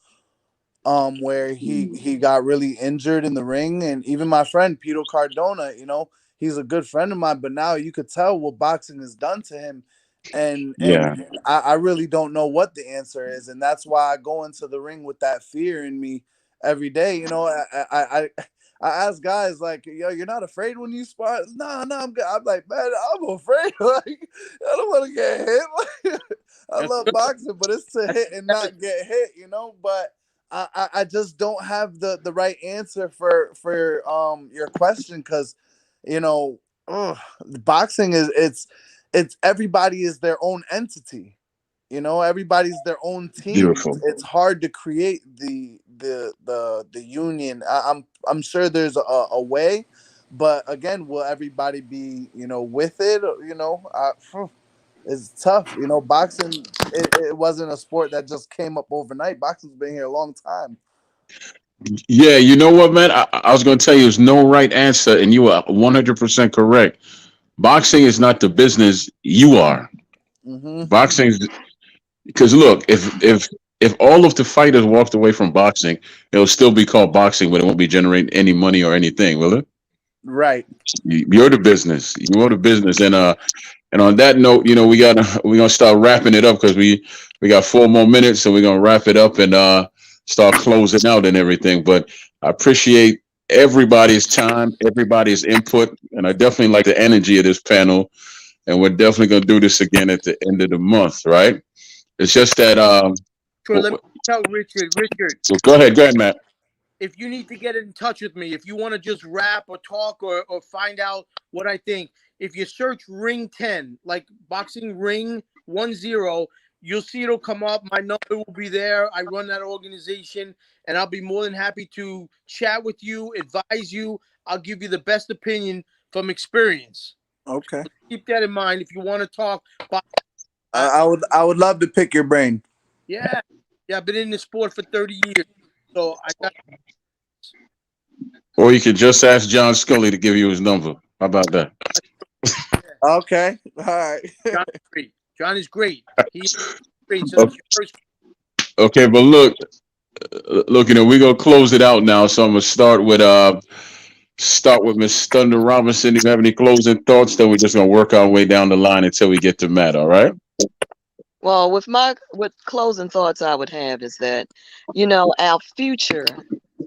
where he got really injured in the ring, and even my friend Pito Cardona, you know, he's a good friend of mine, but now you could tell what boxing has done to him. And I really don't know what the answer is, and that's why I go into the ring with that fear in me every day. You know, I ask guys like, yo, you're not afraid when you spar? No, I'm good. I'm like, man, I'm afraid. Like, I don't want to get hit. Like, I love boxing, but it's to hit and not get hit, you know. But I just don't have the right answer for your question, because, you know, boxing is it's everybody is their own entity. You know, everybody's their own team. Beautiful. It's hard to create the union. I'm sure there's a way, but again, will everybody be, you know, with it? You know, it's tough. You know, boxing, it wasn't a sport that just came up overnight. Boxing's been here a long time. Yeah, you know what, man? I was going to tell you, there's no right answer, and you are 100% correct. Boxing is not the business. You are. Mm-hmm. Boxing, because look, if all of the fighters walked away from boxing, it'll still be called boxing, but it won't be generating any money or anything, will it? Right. You're the business. You are the business, and on that note, you know, we're gonna start wrapping it up, because we got 4 more minutes, so we're gonna wrap it up and start closing out and everything. But I appreciate everybody's time, everybody's input, and I definitely like the energy of this panel. And we're definitely gonna do this again at the end of the month, right? It's just that So let me tell Richard. go ahead, Matt. If you need to get in touch with me, if you want to just rap or talk or find out what I think, if you search Ring 10, like Boxing Ring 10, you'll see it'll come up. My number will be there. I run that organization, and I'll be more than happy to chat with you, advise you. I'll give you the best opinion from experience. Okay. So keep that in mind if you want to talk. I would love to pick your brain. Yeah, I've been in this sport for 30 years, so I got. Or you could just ask John Scully to give you his number. How about that? Okay. All right. John is great. John is great. He's great. So Okay, but look, you know, we're gonna close it out now. So I'm gonna start with Miss Thunder Robinson. Do you have any closing thoughts? Then we're just gonna work our way down the line until we get to Matt. All right. Well, with closing thoughts I would have is that, you know, our future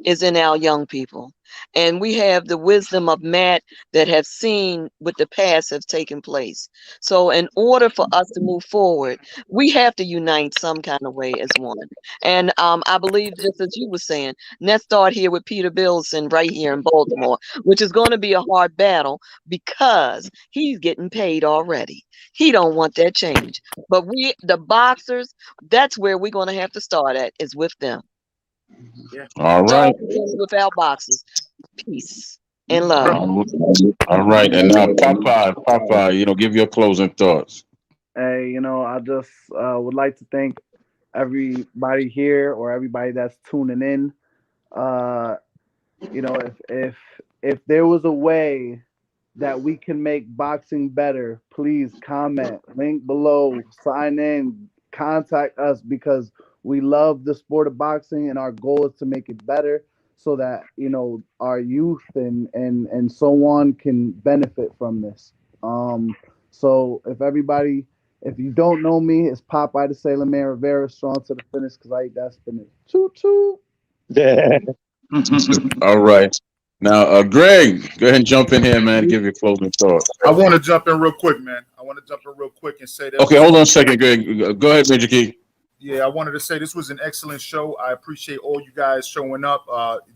is in our young people. And we have the wisdom of Matt that have seen what the past has taken place. So in order for us to move forward, we have to unite some kind of way as one. And I believe, just as you were saying, let's start here with Peter Billson right here in Baltimore, which is going to be a hard battle because he's getting paid already. He don't want that change. But we, the boxers, that's where we're going to have to start at, is with them. Yeah. All right. With our boxers. Peace and love. All right. And now, Papa, you know, give your closing thoughts. Hey, you know, I just would like to thank everybody here or everybody that's tuning in. You know, if there was a way that we can make boxing better, please comment, link below, sign in, contact us, because we love the sport of boxing and our goal is to make it better so that, you know, our youth and so on can benefit from this. So if you don't know me, it's Popeye the Sailor Man Rivera, strong to the finish because I eat that spinach. Choo choo. Yeah. All right. Now, Greg, go ahead and jump in here, man. Give your closing thoughts. I want to jump in real quick, man. And say that. Okay, hold on a second, Greg. Go ahead, Major Key. yeah, I wanted to say this was an excellent show. I appreciate all you guys showing up.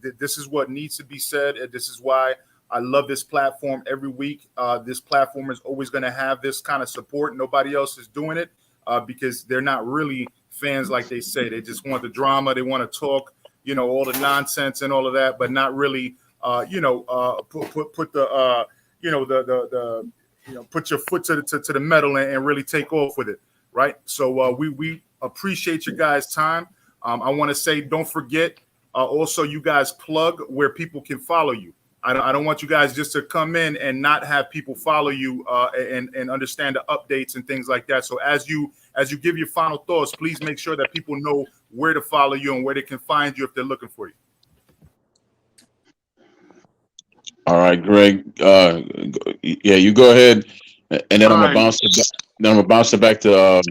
This is what needs to be said. And this is why I love this platform every week. This platform is always going to have this kind of support. Nobody else is doing it because they're not really fans like they say. They just want the drama. They want to talk, all the nonsense and all of that, but not really, put the, put your foot to the metal and really take off with it. Right. So we appreciate you guys' time. I want to say, don't forget also you guys plug where people can follow you. I don't want you guys just to come in and not have people follow you and understand the updates and things like that. So as you give your final thoughts, please make sure that people know where to follow you and where they can find you if they're looking for you. All right, Greg. Yeah, you go ahead, and then I'm gonna bounce it. Then I'm gonna bounce it back to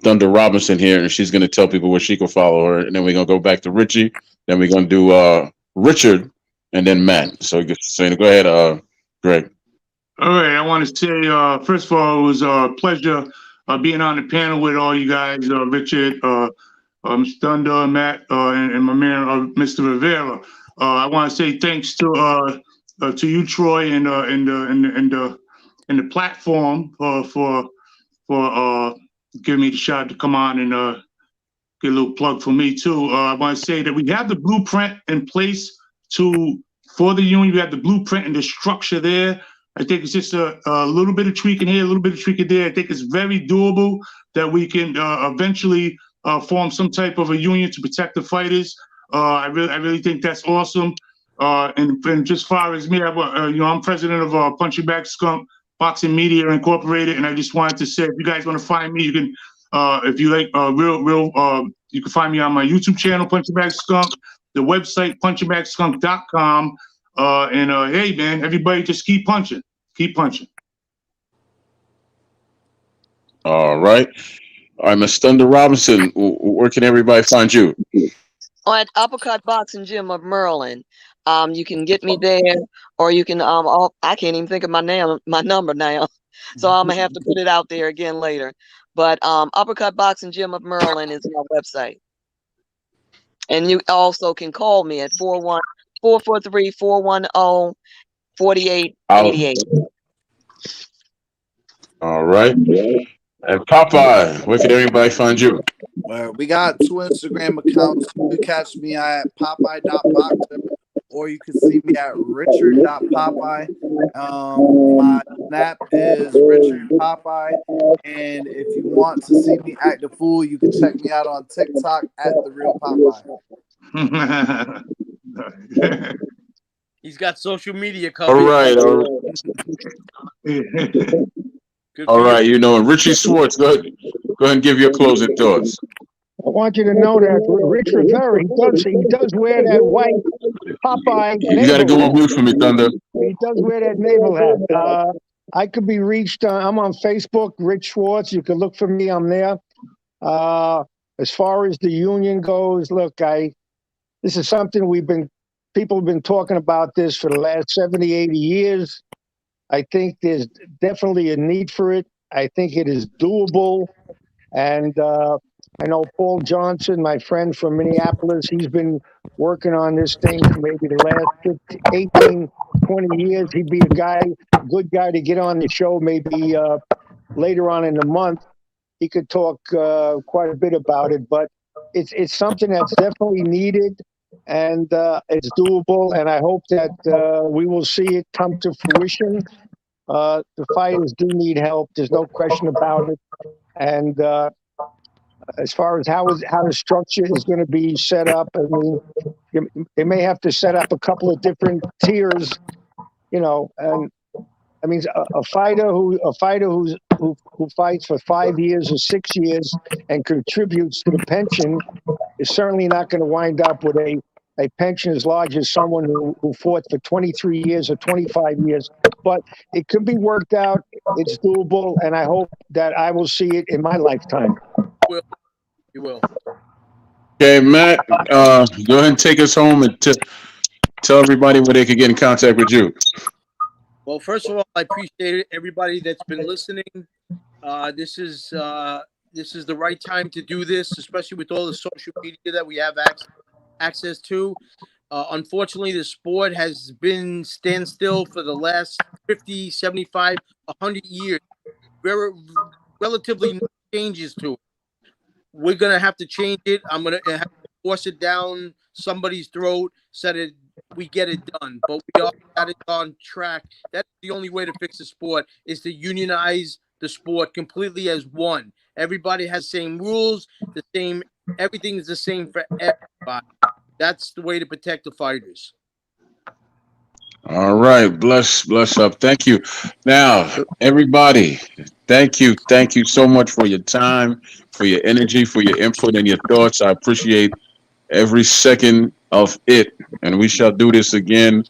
Thunder Robinson here, and she's gonna tell people where she can follow her, and then we're gonna go back to Richie. Then we're gonna do Richard, and then Matt. So go ahead, Greg. All right, I want to say, first of all, it was a pleasure being on the panel with all you guys, Richard, Mr. Thunder, Matt, and my man, Mr. Rivera. I want to say thanks to you, Troy, and the platform for giving me the shot to come on and get a little plug for me too. I want to say that we have the blueprint in place for the union. We have the blueprint and the structure there. I think it's just a little bit of tweaking here, a little bit of tweaking there. I think it's very doable that we can eventually form some type of a union to protect the fighters. I really think that's awesome. And just as far as me, I'm president of Punching Bag Skunk Boxing Media Incorporated, and I just wanted to say, if you guys want to find me, you can, if you like you can find me on my YouTube channel, Punching Bag Skunk, the website, punchingbagskunk.com. Hey, man, everybody just keep punching. Keep punching. All right. All right, Ms. Thunder Robinson, where can everybody find you? At Uppercut Boxing Gym of Maryland. You can get me there, or you can, I can't even think of my number now. So I'm gonna have to put it out there again later. But Uppercut Boxing Gym of Maryland is my website. And you also can call me at 443-410-4888. All right. And Popeye, where can everybody find you? We got 2 Instagram accounts. You can catch me at popeye.boxer, or you can see me at richard.popeye. My snap is Richard Popeye. And if you want to see me act a fool, you can check me out on TikTok at The Real Popeye. He's got social media covered. All right. All right. And Richie Swartz, go ahead and give your closing thoughts. I want you to know that Rich Rivera, he does wear that white Popeye. You got to go on mute for me, Thunder. He does wear that naval hat. I could be reached. I'm on Facebook, Rich Schwartz. You can look for me. I'm there. As far as the union goes, look, this is something people have been talking about this for the last 70, 80 years. I think there's definitely a need for it. I think it is doable. And I know Paul Johnson, my friend from Minneapolis, he's been working on this thing for maybe the last 18, 20 years. He'd be a good guy to get on the show maybe later on in the month. He could talk quite a bit about it, but it's something that's definitely needed, and it's doable, and I hope that we will see it come to fruition. The fighters do need help. There's no question about it. And as far as how the structure is going to be set up, I mean, they may have to set up a couple of different tiers, and I mean, a fighter who fights for 5 years or 6 years and contributes to the pension is certainly not going to wind up with a pension as large as someone who fought for 23 years or 25 years. But it could be worked out. It's doable, and I hope that I will see it in my lifetime. You will. Okay, Matt, go ahead and take us home and tell everybody where they can get in contact with you. Well, first of all, I appreciate everybody that's been listening. This is This is the right time to do this, especially with all the social media that we have access to. Unfortunately, the sport has been standstill for the last 50, 75, 100 years. Very relatively no changes to it. We're going to have to change it. I'm going to have to force it down somebody's throat so that we get it done. But we are got it on track. That's the only way to fix the sport, is to unionize the sport completely as one. Everybody has the same rules, everything is the same for everybody. That's the way to protect the fighters. All right, bless up. Thank you. Now, everybody, thank you so much for your time, for your energy, for your input and your thoughts. I appreciate every second of it, and we shall do this again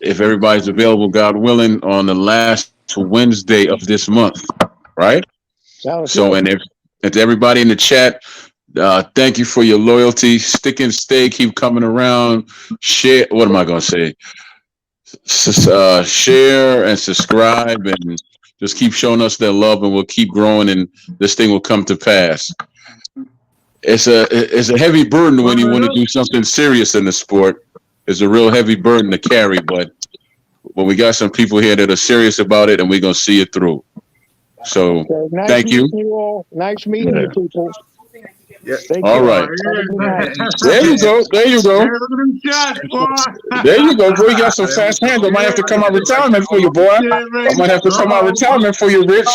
if everybody's available, God willing, on the last Wednesday of this month, right? So, and if to everybody in the chat, thank you for your loyalty. Stick and stay, keep coming around. Share. What am I gonna say? Share and subscribe, and just keep showing us their love, and we'll keep growing, and this thing will come to pass. It's a heavy burden when you want to do something serious in the sport. It's a real heavy burden to carry, but when we got some people here that are serious about it, and we're gonna see it through. So thank you. Nice meeting you people. Yeah. All right. There you go. There you go. There you go, boy. You got some fast hands. I might have to come out retirement for you, boy. I might have to come out retirement for you, Rich.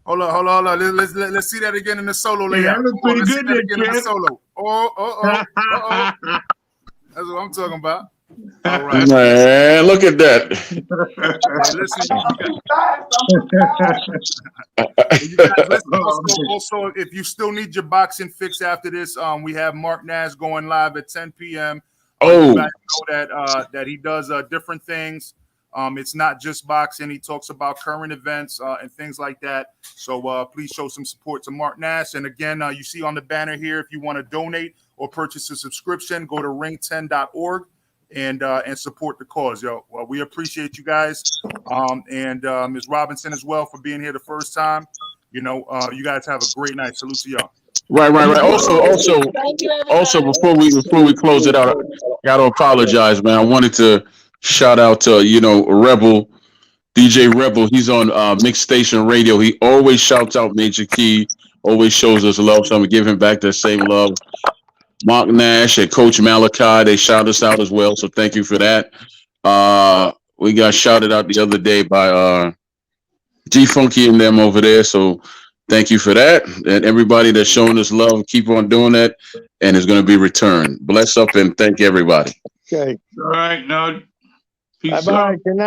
Hold on. Let's see that again in the solo layout. Let's see that again in the solo. That's what I'm talking about. All right. Man, look at that. Also, if you still need your boxing fix after this, we have Mark Nash going live at 10 p.m. You guys know that he does different things. It's not just boxing. He talks about current events and things like that. So please show some support to Mark Nash. And again, you see on the banner here, if you want to donate or purchase a subscription, go to ring10.org and support the cause. Well, we appreciate you guys, and Ms. Robinson as well for being here the first time. You guys have a great night. Salute to y'all. Right. Also, before we close it out, I gotta apologize, man. I wanted to shout out to Rebel, DJ Rebel. He's on Mix Station Radio. He always shouts out Major Key, always shows us love. So I'm gonna give him back that same love. Mark Nash and Coach Malachi, they shout us out as well. So thank you for that. We got shouted out the other day by G Funky and them over there. So thank you for that. And everybody that's showing us love, keep on doing that. And it's going to be returned. Bless up and thank everybody. Okay. All right. Now, peace Bye-bye. out. Good night.